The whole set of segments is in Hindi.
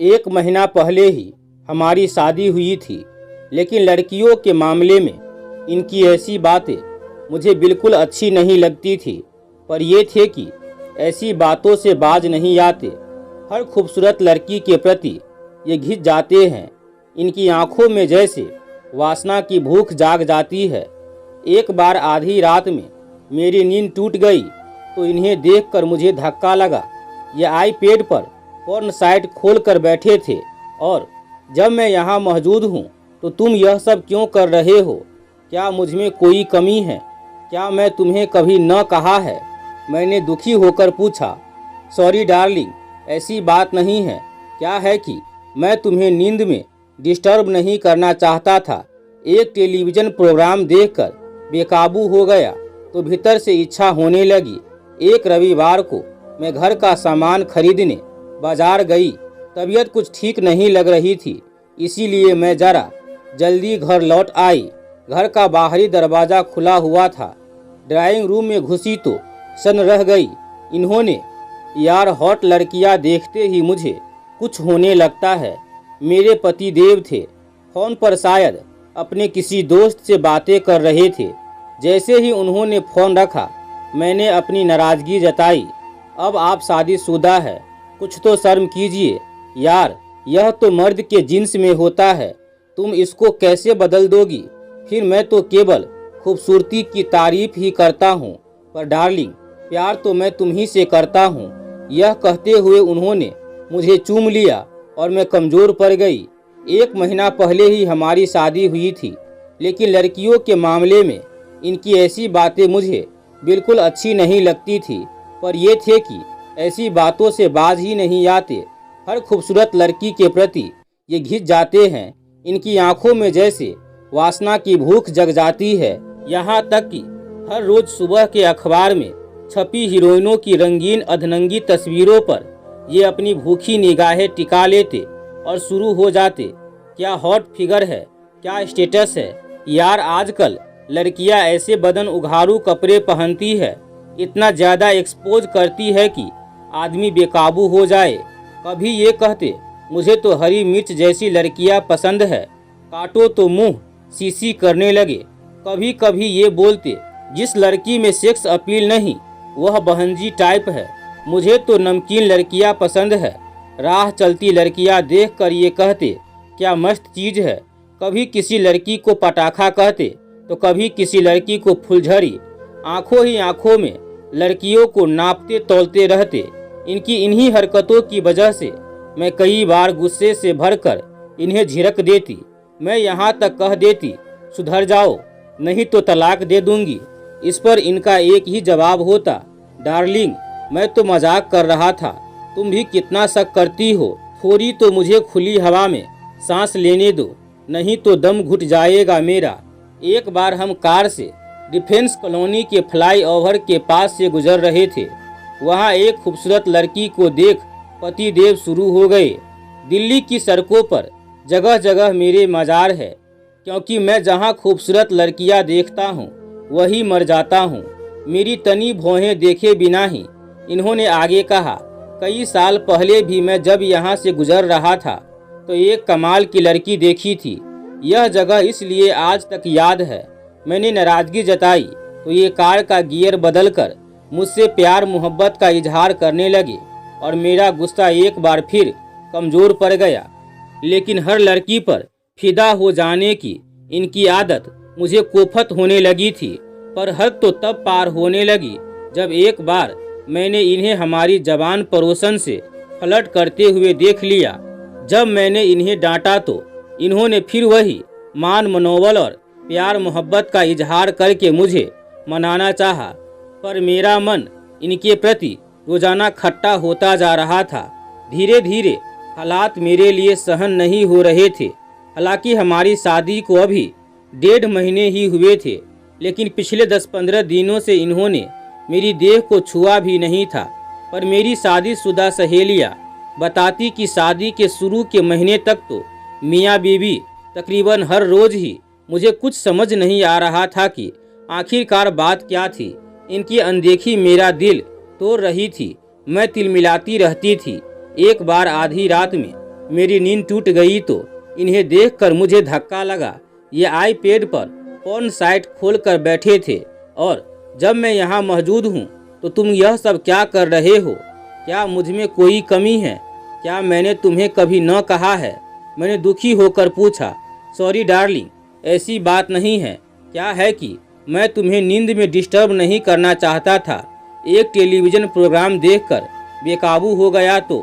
1 महीना पहले ही हमारी शादी हुई थी, लेकिन लड़कियों के मामले में इनकी ऐसी बातें मुझे बिल्कुल अच्छी नहीं लगती थी। पर ये थे कि ऐसी बातों से बाज नहीं आते। हर खूबसूरत लड़की के प्रति ये घिस जाते हैं। इनकी आंखों में जैसे वासना की भूख जाग जाती है। एक बार आधी रात में मेरी नींद टूट गई तो इन्हें देखकर मुझे धक्का लगा। ये आईपैड पर पोर्न साइट खोल कर बैठे थे और जब मैं यहाँ मौजूद हूँ तो तुम यह सब क्यों कर रहे हो? क्या मुझ में कोई कमी है? क्या मैं तुम्हें कभी न कहा है? मैंने दुखी होकर पूछा। सॉरी डार्लिंग, ऐसी बात नहीं है। क्या है कि मैं तुम्हें नींद में डिस्टर्ब नहीं करना चाहता था। एक टेलीविज़न प्रोग्राम देखकर बेकाबू हो गया तो भीतर से इच्छा होने लगी। एक रविवार को मैं घर का सामान खरीदने बाजार गई। तबीयत कुछ ठीक नहीं लग रही थी, इसीलिए मैं जरा जल्दी घर लौट आई। घर का बाहरी दरवाज़ा खुला हुआ था। ड्राइंग रूम में घुसी तो सन रह गई। इन्होंने यार हॉट लड़कियां देखते ही मुझे कुछ होने लगता है। मेरे पति देव थे, फ़ोन पर शायद अपने किसी दोस्त से बातें कर रहे थे। जैसे ही उन्होंने फ़ोन रखा मैंने अपनी नाराज़गी जताई। अब आप शादीशुदा है, कुछ तो शर्म कीजिए यार, यह तो मर्द के जिन्स में होता है। तुम इसको कैसे बदल दोगी? फिर मैं तो केवल खूबसूरती की तारीफ ही करता हूँ, पर डार्लिंग प्यार तो मैं तुम ही से करता हूँ। यह कहते हुए उन्होंने मुझे चूम लिया और मैं कमज़ोर पड़ गई। 1 महीना पहले ही हमारी शादी हुई थी, लेकिन लड़कियों के मामले में इनकी ऐसी बातें मुझे बिल्कुल अच्छी नहीं लगती थी। पर ये थे कि ऐसी बातों से बाज ही नहीं आते। हर खूबसूरत लड़की के प्रति ये घिस जाते हैं। इनकी आंखों में जैसे वासना की भूख जग जाती है। यहाँ तक कि हर रोज सुबह के अखबार में छपी हीरोइनों की रंगीन अधनंगी तस्वीरों पर ये अपनी भूखी निगाहें टिका लेते और शुरू हो जाते। क्या हॉट फिगर है, क्या स्टेटस है यार। आजकल लड़कियां ऐसे बदन उघारू कपड़े पहनती है, इतना ज़्यादा एक्सपोज करती है कि आदमी बेकाबू हो जाए। कभी ये कहते मुझे तो हरी मिर्च जैसी लड़कियां पसंद है, काटो तो मुंह सीसी करने लगे। कभी कभी ये बोलते जिस लड़की में सेक्स अपील नहीं वह बहनजी टाइप है, मुझे तो नमकीन लड़कियां पसंद है। राह चलती लड़कियां देखकर ये कहते क्या मस्त चीज़ है। कभी किसी लड़की को पटाखा कहते तो कभी किसी लड़की को फुलझड़ी। आंखों ही आंखों में लड़कियों को नापते तौलते रहते। इनकी इन्हीं हरकतों की वजह से मैं कई बार गुस्से से भरकर इन्हें झिड़क देती। मैं यहाँ तक कह देती सुधर जाओ नहीं तो तलाक दे दूंगी। इस पर इनका एक ही जवाब होता, डार्लिंग मैं तो मजाक कर रहा था, तुम भी कितना शक करती हो। थोड़ी तो मुझे खुली हवा में सांस लेने दो, नहीं तो दम घुट जाएगा मेरा। एक बार हम कार से डिफेंस कॉलोनी के फ्लाईओवर के पास से गुजर रहे थे। वहाँ एक खूबसूरत लड़की को देख पति देव शुरू हो गए। दिल्ली की सड़कों पर जगह जगह मेरे मज़ार है, क्योंकि मैं जहाँ खूबसूरत लड़कियाँ देखता हूँ वही मर जाता हूँ। मेरी तनी भौहें देखे बिना ही इन्होंने आगे कहा, कई साल पहले भी मैं जब यहाँ से गुजर रहा था तो एक कमाल की लड़की देखी थी। यह जगह इसलिए आज तक याद है। मैंने नाराज़गी जताई तो ये कार का गियर बदलकर मुझसे प्यार मोहब्बत का इजहार करने लगे और मेरा गुस्सा एक बार फिर कमज़ोर पड़ गया। लेकिन हर लड़की पर फिदा हो जाने की इनकी आदत मुझे कोफत होने लगी थी। पर हद तो तब पार होने लगी जब एक बार मैंने इन्हें हमारी जवान पड़ोसन से फ्लर्ट करते हुए देख लिया। जब मैंने इन्हें डांटा तो इन्होंने फिर वही मान मनोबल और प्यार मोहब्बत का इजहार करके मुझे मनाना चाहा। पर मेरा मन इनके प्रति रोजाना खट्टा होता जा रहा था। धीरे धीरे हालात मेरे लिए सहन नहीं हो रहे थे। हालांकि हमारी शादी को अभी 1.5 महीने ही हुए थे, लेकिन पिछले 10-15 दिनों से इन्होंने मेरी देह को छुआ भी नहीं था। पर मेरी शादीशुदा सहेलियां बताती कि शादी के शुरू के महीने तक तो मियाँ बीवी तकरीबन हर रोज ही मुझे कुछ समझ नहीं आ रहा था कि आखिरकार बात क्या थी। इनकी अनदेखी मेरा दिल तोड़ रही थी। मैं तिलमिलाती रहती थी। एक बार आधी रात में मेरी नींद टूट गई तो इन्हें देखकर मुझे धक्का लगा। ये आईपैड पर पोर्न साइट खोलकर बैठे थे और जब मैं यहाँ मौजूद हूँ तो तुम यह सब क्या कर रहे हो? क्या मुझ में कोई कमी है? क्या मैंने तुम्हें कभी न कहा है? मैंने दुखी होकर पूछा। सॉरी डार्लिंग, ऐसी बात नहीं है। क्या है कि मैं तुम्हें नींद में डिस्टर्ब नहीं करना चाहता था। एक टेलीविज़न प्रोग्राम देखकर बेकाबू हो गया तो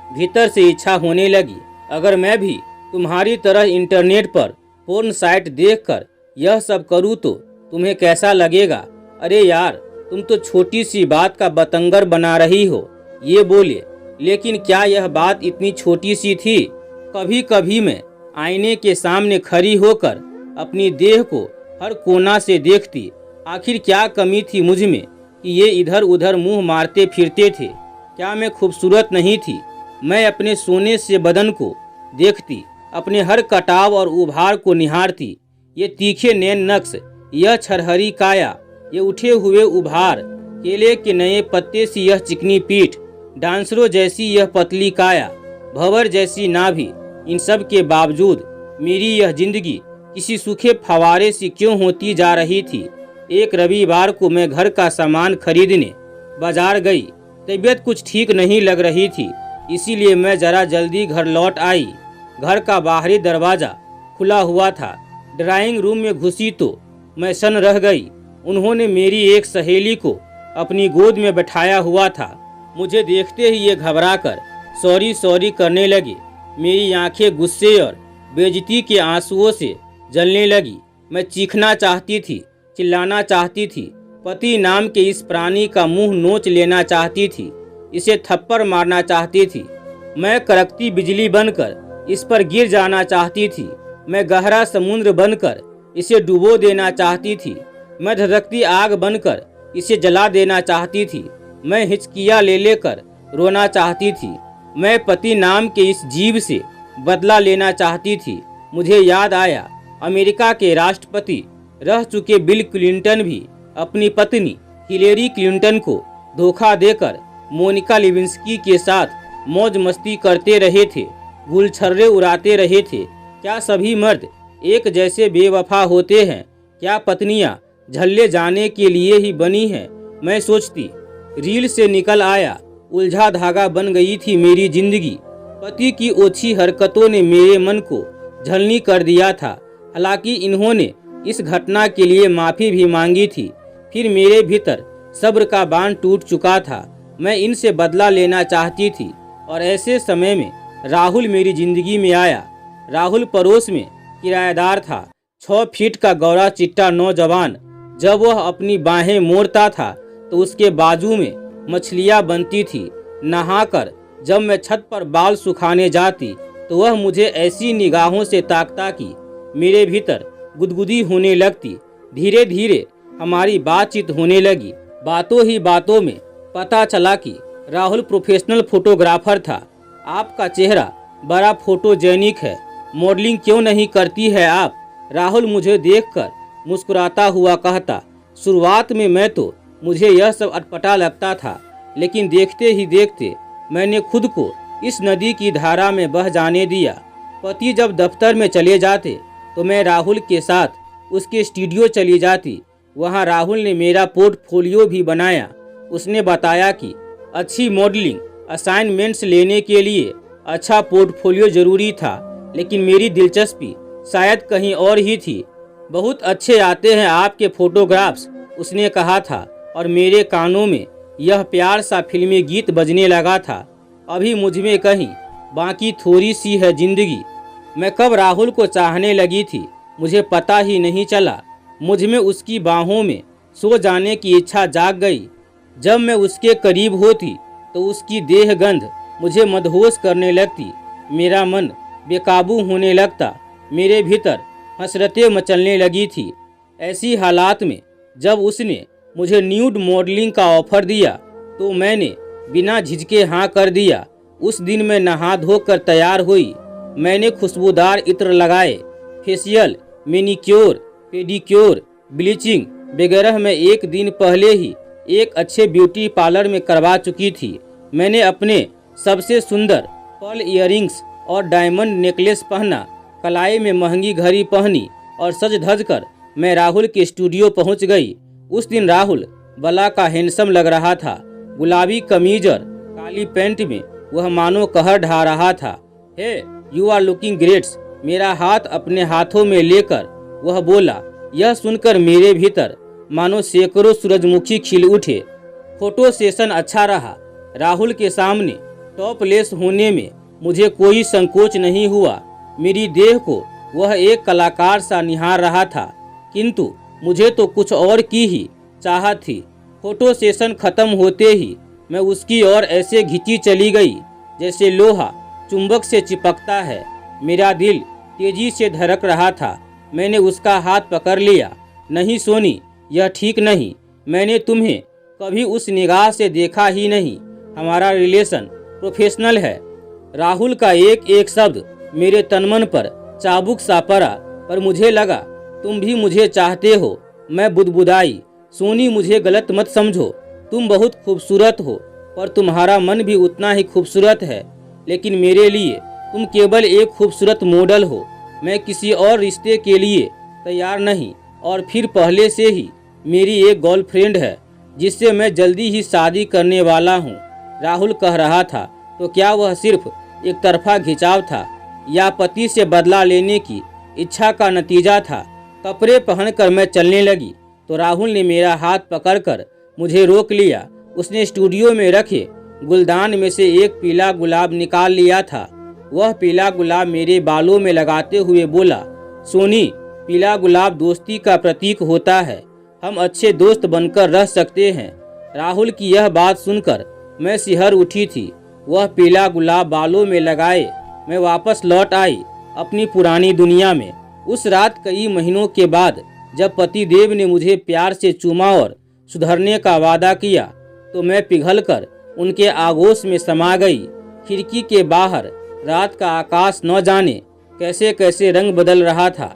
भीतर से इच्छा होने लगी, अगर मैं भी तुम्हारी तरह इंटरनेट पर पोर्न साइट देखकर यह सब करूँ तो तुम्हें कैसा लगेगा? अरे यार, तुम तो छोटी सी बात का बतंगर बना रही हो। ये बोले, लेकिन क्या यह बात इतनी छोटी सी थी? कभी कभी मैं आईने के सामने खड़ी होकर अपनी देह को हर कोना से देखती। आखिर क्या कमी थी मुझ में कि ये इधर उधर मुंह मारते फिरते थे? क्या मैं खूबसूरत नहीं थी? मैं अपने सोने से बदन को देखती, अपने हर कटाव और उभार को निहारती। ये तीखे नैन नक्श, यह छरहरी काया, ये उठे हुए उभार, केले के नए पत्ते सी यह चिकनी पीठ, डांसरों जैसी यह पतली काया, भंवर जैसी नाभि, इन सब के बावजूद मेरी यह जिंदगी किसी सूखे फवारे सी क्यों होती जा रही थी? एक रविवार को मैं घर का सामान खरीदने बाजार गई। तबीयत कुछ ठीक नहीं लग रही थी, इसीलिए मैं जरा जल्दी घर लौट आई। घर का बाहरी दरवाज़ा खुला हुआ था। ड्राइंग रूम में घुसी तो मैं सन रह गई। उन्होंने मेरी एक सहेली को अपनी गोद में बैठाया हुआ था। मुझे देखते ही ये घबराकर सॉरी सॉरी करने लगे। मेरी आंखें गुस्से और बेइज्जती के आंसुओं से जलने लगी। मैं चीखना चाहती थी, चिल्लाना चाहती थी, पति नाम के इस प्राणी का मुंह नोच लेना चाहती थी, इसे थप्पड़ मारना चाहती थी। मैं कड़कती बिजली बनकर इस पर गिर जाना चाहती थी। मैं गहरा समुद्र बनकर इसे डुबो देना चाहती थी। मैं धधकती आग बनकर इसे जला देना चाहती थी। मैं हिचकियाँ ले लेकर रोना चाहती थी। मैं पति नाम के इस जीव से बदला लेना चाहती थी। मुझे याद आया, अमेरिका के राष्ट्रपति रह चुके बिल क्लिंटन भी अपनी पत्नी हिलेरी क्लिंटन को धोखा देकर मोनिका लेविंस्की के साथ मौज मस्ती करते रहे थे, गुलछर्रे उड़ाते रहे थे। क्या सभी मर्द एक जैसे बेवफा होते हैं? क्या पत्नियां झल्ले जाने के लिए ही बनी हैं? मैं सोचती। रील से निकल आया, उलझा धागा बन गई थी मेरी जिंदगी। पति की ओछी हरकतों ने मेरे मन को झलनी कर दिया था। हालांकि इन्होंने इस घटना के लिए माफ़ी भी मांगी थी। फिर मेरे भीतर सब्र का बांध टूट चुका था। मैं इनसे बदला लेना चाहती थी और ऐसे समय में राहुल मेरी जिंदगी में आया। राहुल पड़ोस में किराएदार था, 6 फीट का गौरा चिट्टा नौजवान। जब वह अपनी बाहें मोड़ता था तो उसके बाजू में मछलियाँ बनती थी। नहाकर जब मैं छत पर बाल सुखाने जाती तो वह मुझे ऐसी निगाहों से ताकता कि मेरे भीतर गुदगुदी होने लगती। धीरे धीरे हमारी बातचीत होने लगी। बातों ही बातों में पता चला कि राहुल प्रोफेशनल फोटोग्राफर था। आपका चेहरा बड़ा फोटोजेनिक है, मॉडलिंग क्यों नहीं करती है आप? राहुल मुझे देखकर मुस्कुराता हुआ कहता। शुरुआत में मुझे यह सब अटपटा लगता था, लेकिन देखते ही देखते मैंने खुद को इस नदी की धारा में बह जाने दिया। पति जब दफ्तर में चले जाते तो मैं राहुल के साथ उसके स्टूडियो चली जाती। वहाँ राहुल ने मेरा पोर्टफोलियो भी बनाया। उसने बताया कि अच्छी मॉडलिंग असाइनमेंट्स लेने के लिए अच्छा पोर्टफोलियो जरूरी था, लेकिन मेरी दिलचस्पी शायद कहीं और ही थी। बहुत अच्छे आते हैं आपके फोटोग्राफ्स, उसने कहा था और मेरे कानों में यह प्यार सा फिल्मी गीत बजने लगा था। अभी मुझ में कहीं बाकी थोड़ी सी है जिंदगी। मैं कब राहुल को चाहने लगी थी मुझे पता ही नहीं चला। मुझ में उसकी बाहों में सो जाने की इच्छा जाग गई। जब मैं उसके करीब होती तो उसकी देह गंध मुझे मदहोश करने लगती। मेरा मन बेकाबू होने लगता। मेरे भीतर हसरतें मचलने लगी थी। ऐसी हालात में जब उसने मुझे न्यूड मॉडलिंग का ऑफर दिया तो मैंने बिना झिझके हाँ कर दिया। उस दिन मैं नहा धोकर तैयार हुई। मैंने खुशबूदार इत्र लगाए, फेशियल, मैनिक्योर, पेडिक्योर, ब्लीचिंग वगैरह मैं एक दिन पहले ही एक अच्छे ब्यूटी पार्लर में करवा चुकी थी। मैंने अपने सबसे सुंदर पर्ल इयररिंग्स और डायमंड नेकलेस पहना, कलाई में महंगी घड़ी पहनी और सज धज कर मैं राहुल के स्टूडियो पहुंच गई। उस दिन राहुल बला का हैंडसम लग रहा था। गुलाबी कमीज और काली पैंट में वह मानो कहर ढा रहा था। हे, यू आर लुकिंग ग्रेट्स। मेरा हाथ अपने हाथों में लेकर वह बोला। यह सुनकर मेरे भीतर मानो सैकड़ों सूरजमुखी खिल उठे। फोटो सेशन अच्छा रहा। राहुल के सामने टॉपलेस होने में मुझे कोई संकोच नहीं हुआ। मेरी देह को वह एक कलाकार सा निहार रहा था, किंतु मुझे तो कुछ और की ही चाहत थी। फोटो सेशन खत्म होते ही मैं उसकी ओर ऐसे खिंची चली गई जैसे लोहा चुंबक से चिपकता है। मेरा दिल तेजी से धड़क रहा था। मैंने उसका हाथ पकड़ लिया। नहीं सोनी, यह ठीक नहीं। मैंने तुम्हें कभी उस निगाह से देखा ही नहीं। हमारा रिलेशन प्रोफेशनल है। राहुल का एक एक शब्द मेरे तनमन पर चाबुक सा पड़ा, पर मुझे लगा तुम भी मुझे चाहते हो। मैं बुदबुदाई। सोनी, मुझे गलत मत समझो। तुम बहुत खूबसूरत हो, पर तुम्हारा मन भी उतना ही खूबसूरत है। लेकिन मेरे लिए तुम केवल एक खूबसूरत मॉडल हो। मैं किसी और रिश्ते के लिए तैयार नहीं। और फिर पहले से ही मेरी एक गर्लफ्रेंड है जिससे मैं जल्दी ही शादी करने वाला हूँ। राहुल कह रहा था। तो क्या वह सिर्फ एक तरफा खिंचाव था या पति से बदला लेने की इच्छा का नतीजा था? कपड़े पहनकर मैं चलने लगी तो राहुल ने मेरा हाथ पकड़कर मुझे रोक लिया। उसने स्टूडियो में रखे गुलदान में से एक पीला गुलाब निकाल लिया था। वह पीला गुलाब मेरे बालों में लगाते हुए बोला, सोनी, पीला गुलाब दोस्ती का प्रतीक होता है। हम अच्छे दोस्त बनकर रह सकते हैं। राहुल की यह बात सुनकर मैं सिहर उठी थी। वह पीला गुलाब बालों में लगाए मैं वापस लौट आई अपनी पुरानी दुनिया में। उस रात कई महीनों के बाद जब पतिदेव ने मुझे प्यार से चूमा और सुधरने का वादा किया तो मैं पिघलकर उनके आगोश में समा गई। खिड़की के बाहर रात का आकाश न जाने कैसे कैसे रंग बदल रहा था।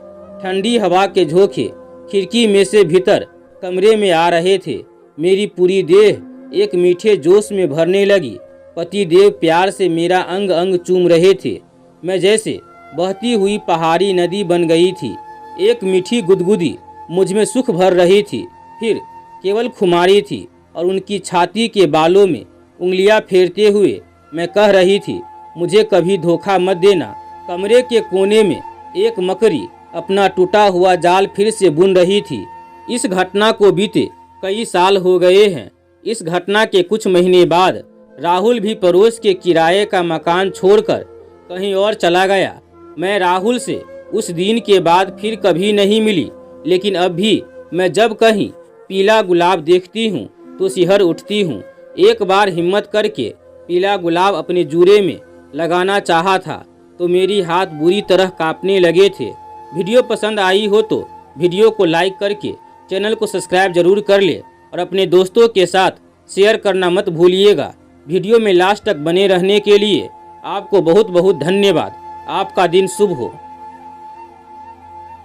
ठंडी हवा के झोंके खिड़की में से भीतर कमरे में आ रहे थे। मेरी पूरी देह एक मीठे जोश में भरने लगी। पतिदेव प्यार से मेरा अंग अंग चूम रहे थे। मैं जैसे बहती हुई पहाड़ी नदी बन गई थी। एक मीठी गुदगुदी मुझ में सुख भर रही थी। फिर केवल खुमारी थी और उनकी छाती के बालों में उंगलियां फेरते हुए मैं कह रही थी, मुझे कभी धोखा मत देना। कमरे के कोने में एक मकड़ी अपना टूटा हुआ जाल फिर से बुन रही थी। इस घटना को बीते कई साल हो गए हैं। इस घटना के कुछ महीने बाद राहुल भी पड़ोस के किराए का मकान छोड़कर कहीं और चला गया। मैं राहुल से उस दिन के बाद फिर कभी नहीं मिली, लेकिन अब भी मैं जब कहीं पीला गुलाब देखती हूँ तो सिहर उठती हूँ। एक बार हिम्मत करके पीला गुलाब अपने जूरे में लगाना चाहा था तो मेरी हाथ बुरी तरह कांपने लगे थे। वीडियो पसंद आई हो तो वीडियो को लाइक करके चैनल को सब्सक्राइब जरूर कर ले और अपने दोस्तों के साथ शेयर करना मत भूलिएगा। वीडियो में लास्ट तक बने रहने के लिए आपको बहुत बहुत धन्यवाद। आपका दिन शुभ हो।